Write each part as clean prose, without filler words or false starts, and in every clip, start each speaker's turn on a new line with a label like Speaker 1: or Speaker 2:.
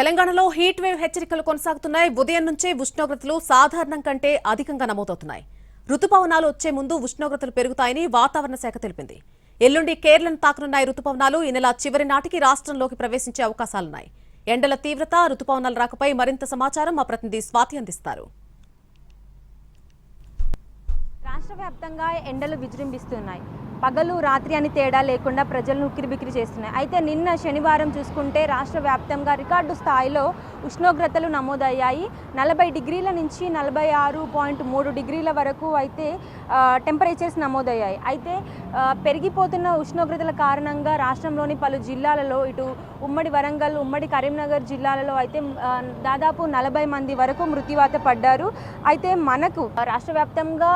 Speaker 1: తెలంగాణలో heat wave హెచ్చరికలు కొనసాగుతున్నాయి. ఉదయం నుంచే ఉష్ణోగ్రతలు సాధారణం కంటే అధికంగా నమోదవుతున్నాయి. రుతుపవనాలు వచ్చే ముందు ఉష్ణోగ్రతలు పెరుగుతాయని వాతావరణ శాఖ తెలిపింది. ఎల్లుండి కేరళను తాకనున్న రుతుపవనాలు ఈ నెల చివరి నాటికి రాష్ట్రంలోకి ప్రవేశించే అవకాశాలున్నాయి. ఎండల తీవ్రత, రుతుపవనాల రాకపై మరింత సమాచారం మా ప్రతినిధి స్వాతి అందిస్తారు.
Speaker 2: రాష్ట్ర వ్యాప్తంగా ఎండలు విజృంభిస్తున్నాయి. పగలు రాత్రి అని తేడా లేకుండా ప్రజలను ఉక్కిరిబిక్కిరి చేస్తున్నాయి. అయితే నిన్న శనివారం చూసుకుంటే రాష్ట్ర వ్యాప్తంగా రికార్డు స్థాయిలో ఉష్ణోగ్రతలు నమోదయ్యాయి. 40 డిగ్రీల నుంచి 46.3 డిగ్రీల వరకు అయితే టెంపరేచర్స్ నమోదయ్యాయి. అయితే పెరిగిపోతున్న ఉష్ణోగ్రతల కారణంగా రాష్ట్రంలోని పలు జిల్లాలలో ఇటు ఉమ్మడి వరంగల్, ఉమ్మడి కరీంనగర్ జిల్లాలలో అయితే దాదాపు 40 మంది వరకు మృత్యువాత పడ్డారు. అయితే మనకు రాష్ట్ర వ్యాప్తంగా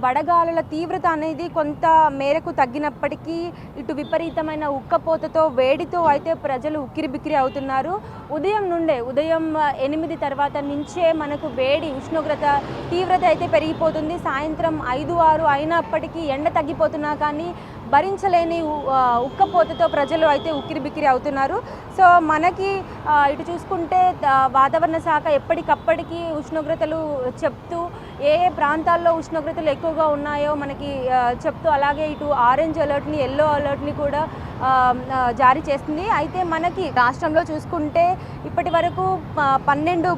Speaker 2: వడగాలుల తీవ్రత అనేది కొంత మేరకు తగ్గినప్పటికీ ఇటు విపరీతమైన ఉక్కపోతతో వేడితో అయితే ప్రజలు ఉక్కిరిబిక్కిరి అవుతున్నారు. ఉదయం 8 తర్వాత నుంచే మనకు వేడి ఉష్ణోగ్రత తీవ్రత అయితే పెరిగిపోతుంది. సాయంత్రం 5-6 అయినప్పటికీ ఎండ తగ్గిపోతున్నా కానీ భరించలేని ఉక్కపోతతో ప్రజలు అయితే ఉక్కిరిబిక్కిరి అవుతున్నారు. సో మనకి ఇటు చూసుకుంటే వాతావరణ శాఖ ఎప్పటికప్పటికి ఉష్ణోగ్రతలు చెప్తూ ఏ ప్రాంతాల్లో ఉష్ణోగ్రతలు ఎక్కువగా ఉన్నాయో మనకి చెప్తూ అలాగే ఇటు ఆరెంజ్ అలర్ట్ని, ఎల్లో అలర్ట్ని కూడా జారీ చేస్తుంది. అయితే మనకి రాష్ట్రంలో చూసుకుంటే ఇప్పటి వరకు 12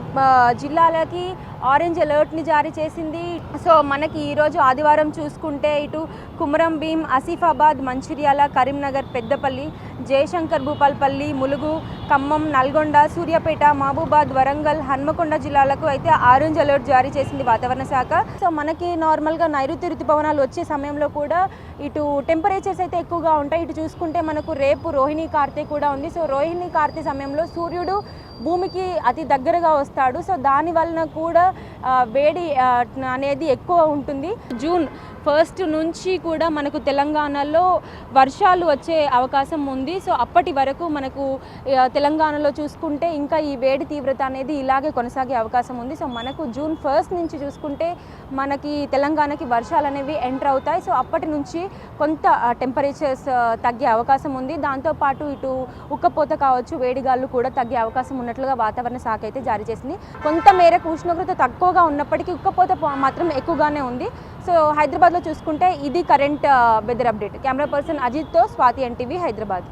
Speaker 2: జిల్లాలకి ఆరెంజ్ అలర్ట్ని జారీ చేసింది. సో మనకి ఈరోజు ఆదివారం చూసుకుంటే ఇటు కుమరం భీం, ఆసిఫాబాద్, మంచిర్యాల, కరీంనగర్, పెద్దపల్లి, జయశంకర్ భూపాల్పల్లి, ములుగు, ఖమ్మం, నల్గొండ, సూర్యాపేట, మహబూబాద్, వరంగల్, హన్మకొండ జిల్లాలకు అయితే ఆరెంజ్ అలర్ట్ జారీ చేసింది వాతావరణ శాఖ. సో మనకి నార్మల్గా నైరుతి ఋతుపవనాలు వచ్చే సమయంలో కూడా ఇటు టెంపరేచర్స్ అయితే ఎక్కువగా ఉంటాయి. ఇటు చూసుకుంటే మనకు రేపు రోహిణి కార్తె కూడా ఉంది. సో రోహిణి కార్తె సమయంలో సూర్యుడు భూమికి అతి దగ్గరగా వస్తాడు. సో దాని వలన కూడా వేడి అనేది ఎక్కువ ఉంటుంది. జూన్ 1 నుంచి కూడా మనకు తెలంగాణలో వర్షాలు వచ్చే అవకాశం ఉంది. సో అప్పటి వరకు మనకు తెలంగాణలో చూసుకుంటే ఇంకా ఈ వేడి తీవ్రత అనేది ఇలాగే కొనసాగే అవకాశం ఉంది. సో మనకు జూన్ 1 నుంచి చూసుకుంటే మనకి తెలంగాణకి వర్షాలు అనేవి ఎంటర్ అవుతాయి. సో అప్పటి నుంచి కొంత టెంపరేచర్స్ తగ్గే అవకాశం ఉంది. దాంతోపాటు ఇటు ఉక్కపోత కావచ్చు, వేడిగాళ్ళు కూడా తగ్గే అవకాశం ఉన్నట్లుగా వాతావరణ శాఖ అయితే జారీ చేసింది. కొంత మేరకు ఉష్ణోగ్రత తక్కువగా ఉన్నప్పటికీ ఉక్కపోత మాత్రం ఎక్కువగానే ఉంది. సో హైదరాబాద్లో చూసుకుంటే ఇది current weather update. Camera person అజిత్తో స్వాతి, ఎన్టీవీ, హైదరాబాద్.